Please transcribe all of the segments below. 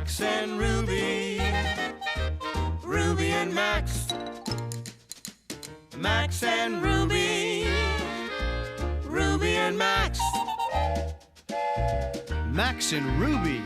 Max and Ruby. Ruby and Max. Max and Ruby. Ruby and Max. Max and Ruby.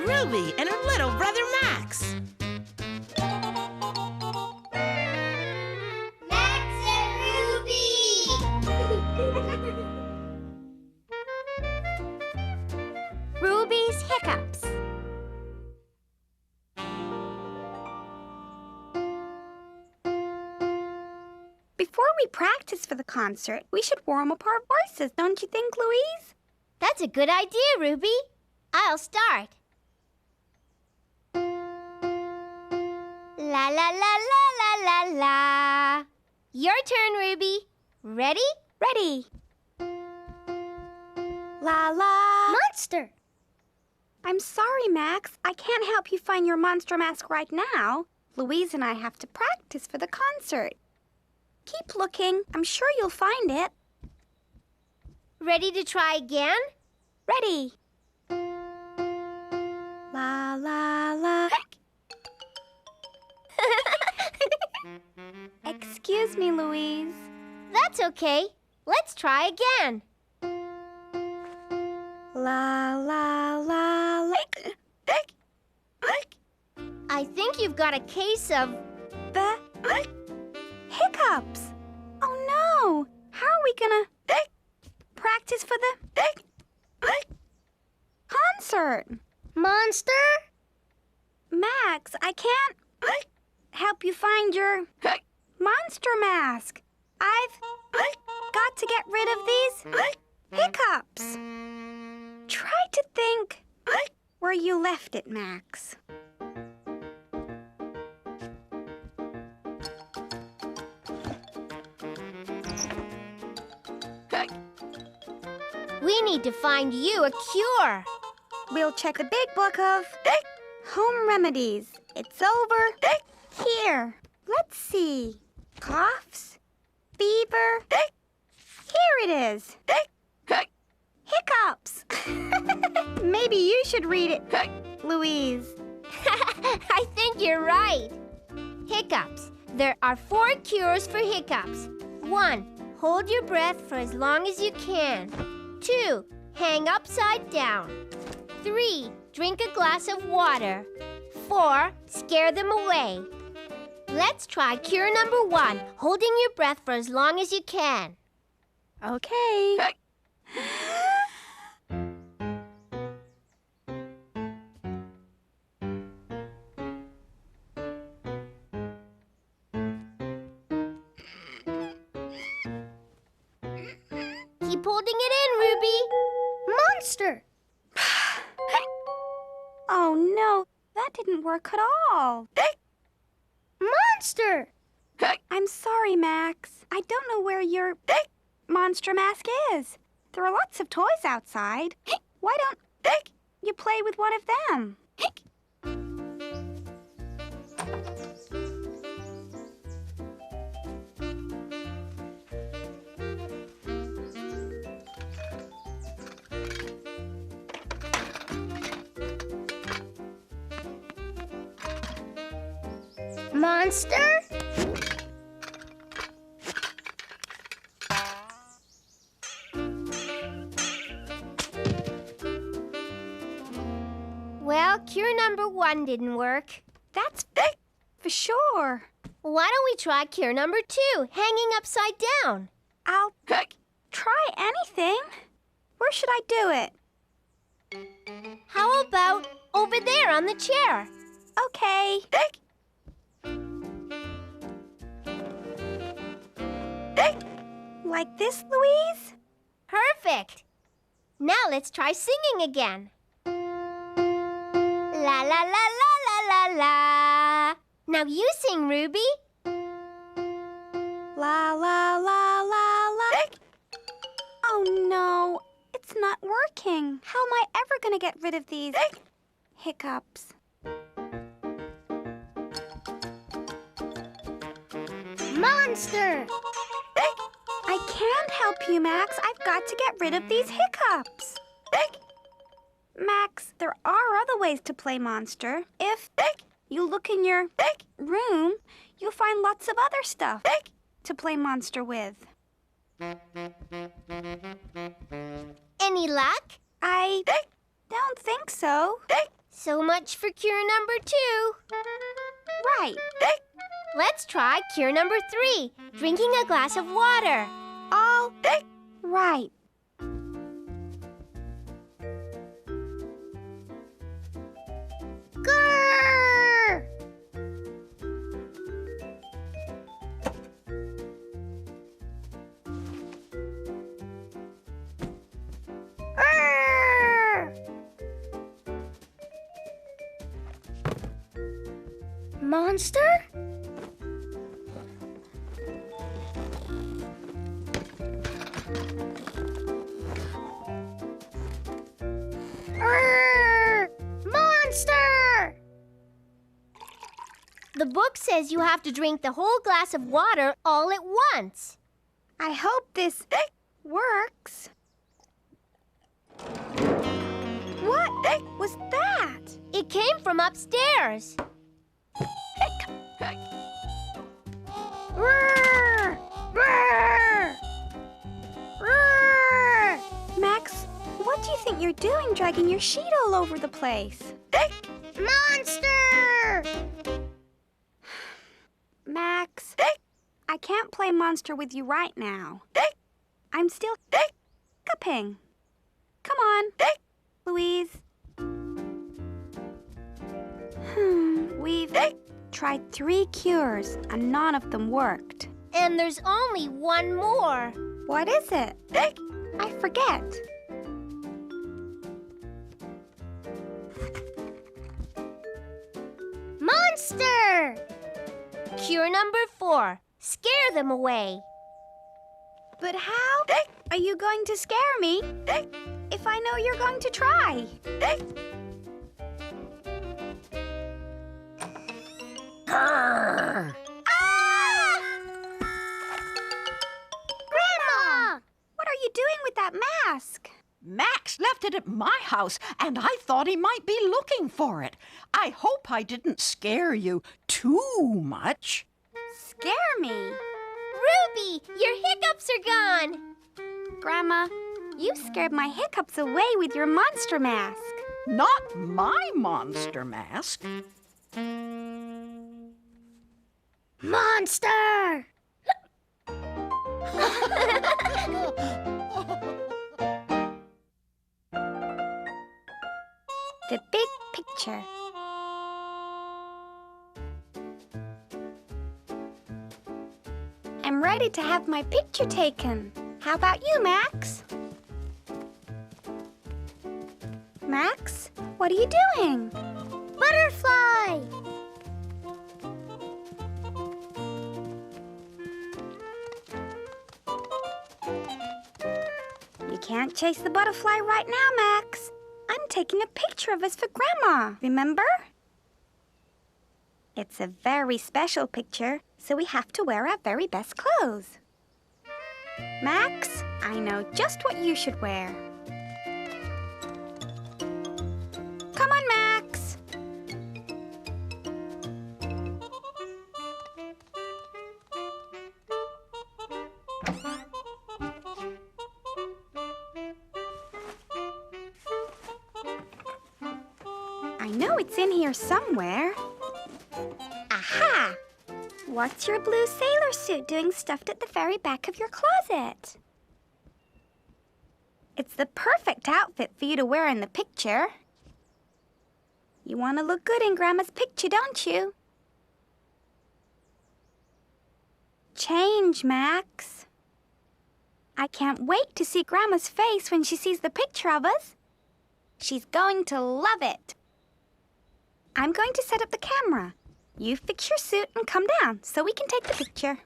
Ruby and her little brother Max. Max and Ruby! Rubys Hiccups. Before we practice for the concert, we should warm up our voices, don't you think, Louise? That's a good idea, Ruby. I'll start. La la la la la la la. Your turn, Ruby. Ready? Ready. La la. Monster. I'm sorry, Max. I can't help you find your monster mask right now. Louise and I have to practice for the concert. Keep looking. I'm sure you'll find it. Ready to try again? Ready. La la la. Excuse me, Louise. That's okay. Let's try again. La la la la. I think you've got a case of... The hiccups. Oh no! How are we gonna practice for the concert? Monster? Max, I can't help you find your monster mask. I've got to get rid of these hiccups. Try to think where you left it, Max. We need to find you a cure. We'll check the big book of home remedies. It's over here. Let's see. Coughs, fever. Here it is. Hiccups. Maybe you should read it, Louise. I think you're right. Hiccups. There are 4 cures for hiccups. 1. Hold your breath for as long as you can. 2. Hang upside down. 3. Drink a glass of water. 4. Scare them away. Let's try cure number 1, holding your breath for as long as you can. Okay. Keep holding it in, Ruby. Monster! Oh no, that didn't work at all. Monster! I'm sorry, Max. I don't know where your monster mask is. There are lots of toys outside. Why don't you play with one of them? Monster? Well, cure number 1 didn't work. That's for sure. Why don't we try cure number 2, hanging upside down? I'll try anything. Where should I do it? How about over there on the chair? Okay. Like this, Louise? Perfect. Now let's try singing again. La la la la la la la. Now you sing, Ruby. La la la la la. Oh no, it's not working. How am I ever gonna get rid of these hiccups? Monster! I can't help you, Max. I've got to get rid of these hiccups. Max, there are other ways to play monster. If you look in your room, you'll find lots of other stuff to play monster with. Any luck? I don't think so. So much for cure number 2. Right. Let's try cure number 3, drinking a glass of water. All right. Grrr! Monster? Monster! The book says you have to drink the whole glass of water all at once. I hope this works. What was that? It came from upstairs. Roar! Roar! Roar! Max, what do you think you're doing dragging your sheet all over the place? Monster! Max, I can't play monster with you right now. I'm still hiccuping. Come on, Louise. We've tried 3 cures and none of them worked. And there's only one more. What is it? I forget. Monster! Cure number 4, scare them away. But how are you going to scare me if I know you're going to try? Grrr! Ah! Grandma! What are you doing with that mask? Max left it at my house, and I thought he might be looking for it. I hope I didn't scare you too much. Scare me? Ruby, your hiccups are gone. Grandma, you scared my hiccups away with your monster mask. Not my monster mask. Monster! The big picture. I'm ready to have my picture taken. How about you, Max? Max, what are you doing? Butterfly! You can't chase the butterfly right now, Max. I'm taking a picture of us for Grandma, remember? It's a very special picture, so we have to wear our very best clothes. Max, I know just what you should wear. Come on, Max. I know it's in here somewhere. Aha! What's your blue sailor suit doing stuffed at the very back of your closet? It's the perfect outfit for you to wear in the picture. You want to look good in Grandma's picture, don't you? Change, Max. I can't wait to see Grandma's face when she sees the picture of us. She's going to love it. I'm going to set up the camera. You fix your suit and come down so we can take the picture.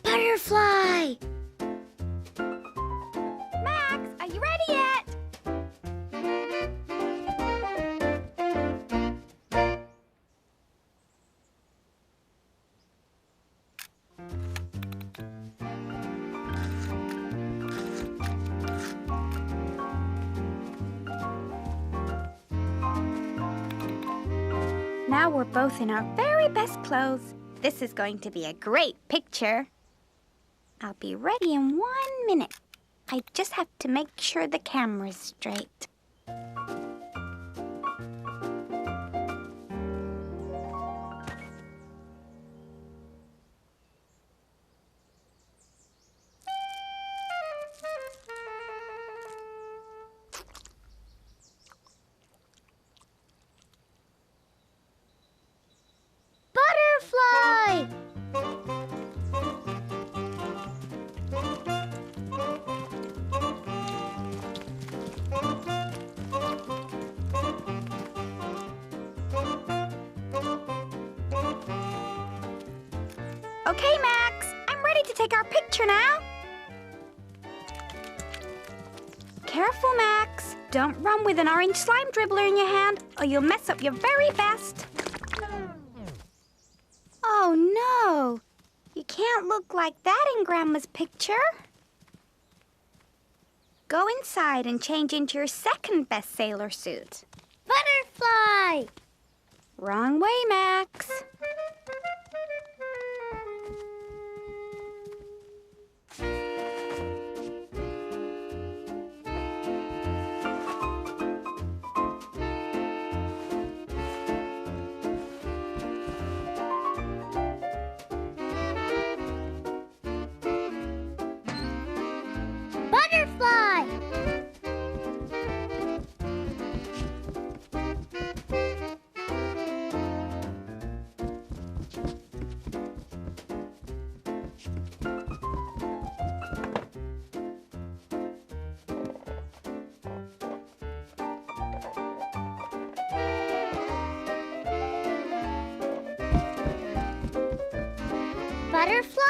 Butterfly! Max, are you ready yet? Now we're both in our very best clothes. This is going to be a great picture. I'll be ready in 1 minute. I just have to make sure the camera's straight. Butterfly! Okay, Max, I'm ready to take our picture now. Careful, Max. Don't run with an orange slime dribbler in your hand, or you'll mess up your very best. Oh, no. You can't look like that in Grandma's picture. Go inside and change into your second best sailor suit. Butterfly! Wrong way, Max. Butterfly! Butterfly?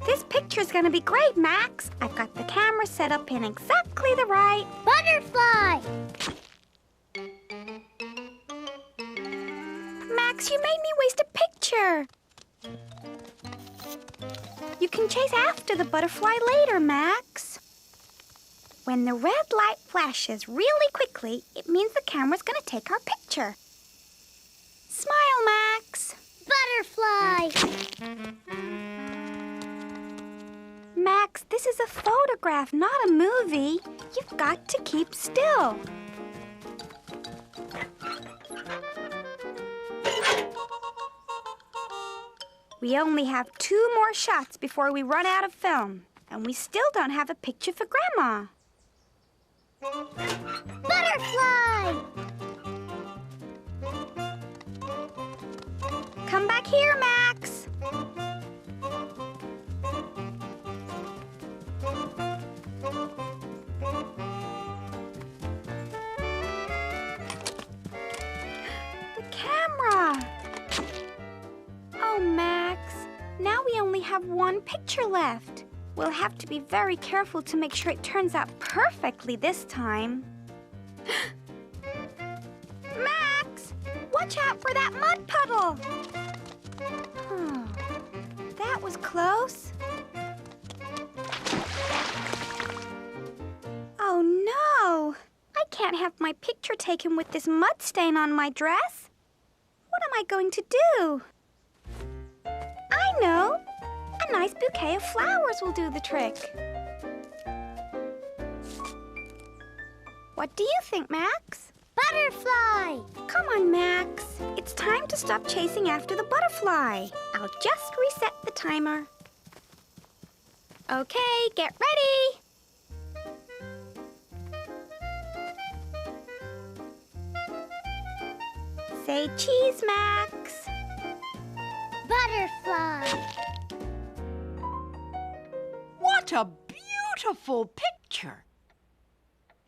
This picture's gonna be great, Max. I've got the camera set up in exactly the right... Butterfly! Max, you made me waste a picture. You can chase after the butterfly later, Max. When the red light flashes really quickly, it means the camera's gonna take our picture. Smile, Max. Butterfly! Max, this is a photograph, not a movie. You've got to keep still. We only have 2 more shots before we run out of film. And we still don't have a picture for Grandma. Butterfly! Come back here, Max. The camera. Oh, Max. Now we only have 1 picture left. We'll have to be very careful to make sure it turns out perfectly this time. Max! Watch out for that mud puddle! Oh, that was close. Oh, no! I can't have my picture taken with this mud stain on my dress. What am I going to do? I know! A nice bouquet of flowers will do the trick. What do you think, Max? Butterfly! Come on, Max. It's time to stop chasing after the butterfly. I'll just reset the timer. Okay, get ready. Say cheese, Max. Butterfly. What a beautiful picture!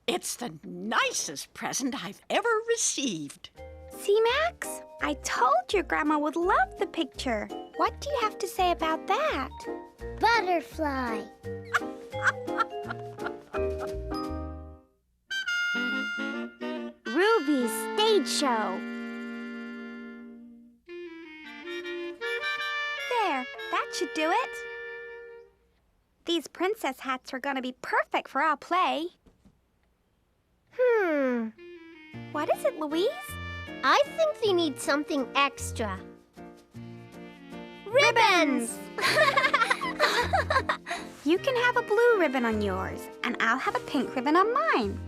It's the nicest present I've ever received. See, Max? I told you Grandma would love the picture. What do you have to say about that? Butterfly. Ruby's stage show. There, that should do it. These princess hats are going to be perfect for our play. What is it, Louise? I think they need something extra. Ribbons! You can have a blue ribbon on yours, and I'll have a pink ribbon on mine.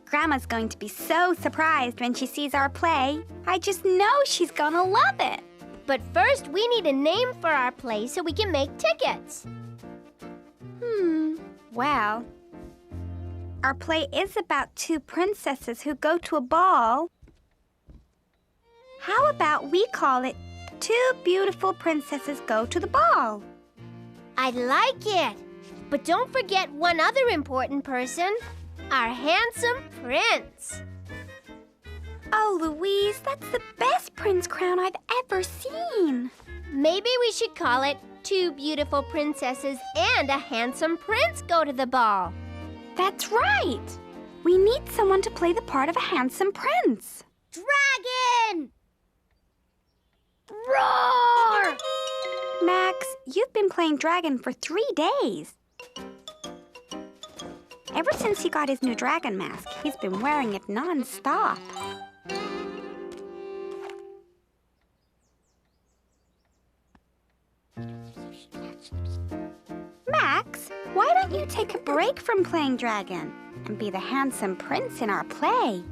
Grandma's going to be so surprised when she sees our play. I just know she's gonna love it. But first, we need a name for our play so we can make tickets. Well, our play is about two princesses who go to a ball. How about we call it Two Beautiful Princesses Go to the Ball? I like it. But don't forget one other important person, our handsome prince. Oh, Louise, that's the best prince crown I've ever seen. Maybe we should call it Two Beautiful Princesses and a Handsome Prince Go to the Ball. That's right. We need someone to play the part of a handsome prince. Dragon! Roar! Max, you've been playing dragon for 3 days. Ever since he got his new dragon mask, he's been wearing it non-stop. Max, why don't you take a break from playing dragon and be the handsome prince in our play?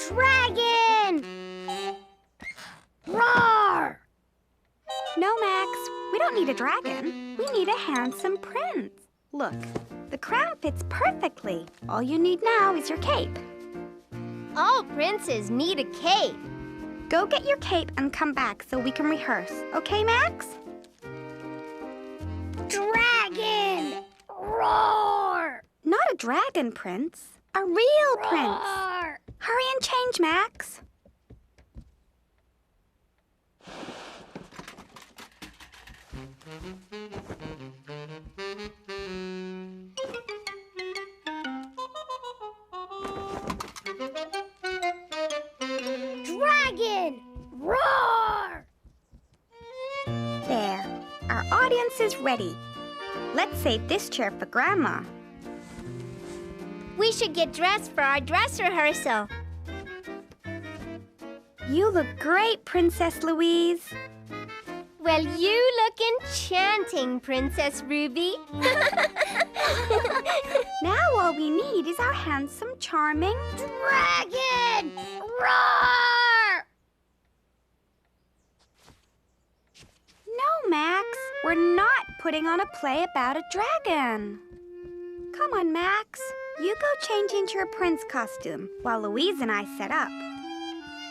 Dragon! Roar! No, Max, we don't need a dragon. We need a handsome prince. Look, the crown fits perfectly. All you need now is your cape. All princes need a cape. Go get your cape and come back so we can rehearse. Okay, Max? Dragon! Roar! Not a dragon prince. A real prince. Roar! Hurry and change, Max. Dragon! Roar! There. Our audience is ready. Let's save this chair for Grandma. We should get dressed for our dress rehearsal. You look great, Princess Louise. Well, you look enchanting, Princess Ruby. Now all we need is our handsome, charming Dragon! Roar! No, Max. We're not putting on a play about a dragon. Come on, Max. You go change into your prince costume while Louise and I set up.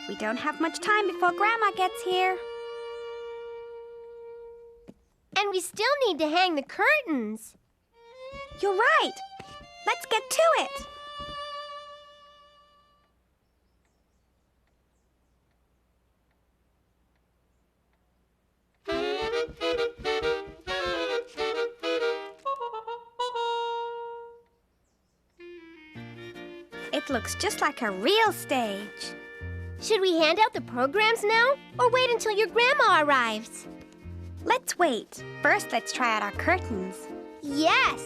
We don't have much time before Grandma gets here. And we still need to hang the curtains. You're right. Let's get to it. It looks just like a real stage. Should we hand out the programs now, or wait until your grandma arrives? Let's wait. First, let's try out our curtains. Yes!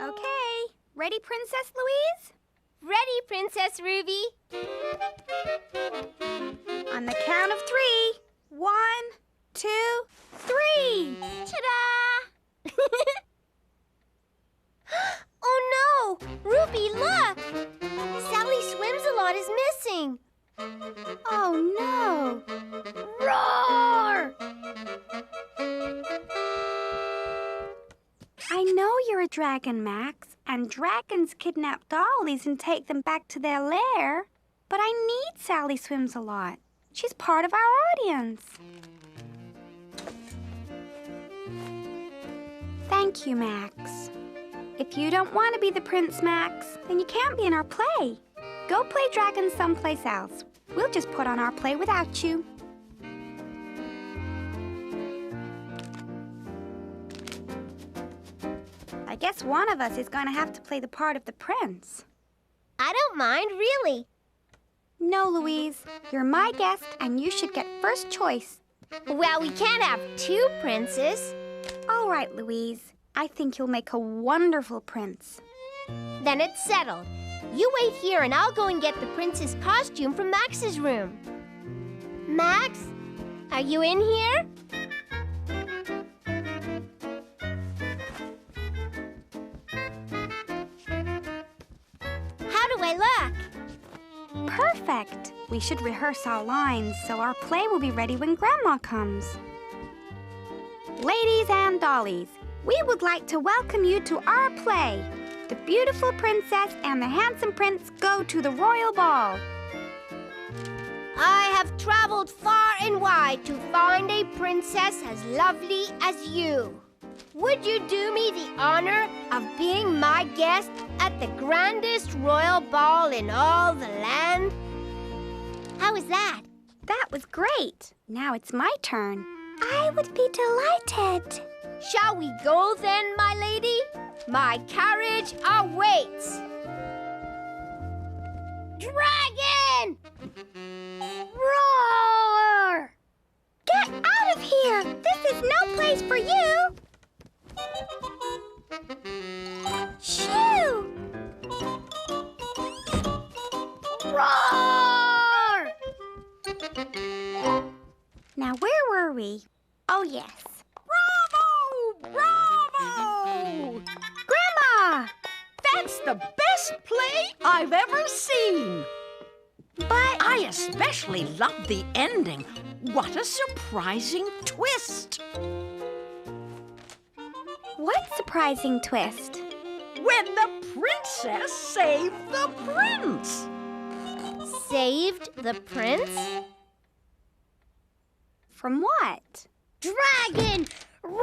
Okay, ready, Princess Louise? Ready, Princess Ruby? On the count of 3. 1, 2, 3. Ta-da! Oh no! Ruby, look! Sally Swims-A-Lot is missing. Oh no. I know you're a dragon, Max, and dragons kidnap dollies and take them back to their lair. But I need Sally Swims a lot. She's part of our audience. Thank you, Max. If you don't want to be the prince, Max, then you can't be in our play. Go play dragons someplace else. We'll just put on our play without you. I guess one of us is going to have to play the part of the prince. I don't mind, really. No, Louise. You're my guest, and you should get first choice. Well, we can't have two princes. All right, Louise. I think you'll make a wonderful prince. Then it's settled. You wait here, and I'll go and get the prince's costume from Max's room. Max, are you in here? How do I look? Perfect. We should rehearse our lines so our play will be ready when Grandma comes. Ladies and dollies, we would like to welcome you to our play. The beautiful princess and the handsome prince go to the royal ball. I have traveled far and wide to find a princess as lovely as you. Would you do me the honor of being my guest at the grandest royal ball in all the land? How was that? That was great. Now it's my turn. I would be delighted. Shall we go then, my lady? My carriage awaits. Dragon! Roar! Get out of here! This is no place for you! Shoo! Roar! Now, where were we? Oh, yes. Bravo! Bravo! Grandma! That's the best play I've ever seen. But I especially loved the ending. What a surprising twist. what surprising twist? When the princess saved the prince. Saved the prince? From what? Dragon! Roar!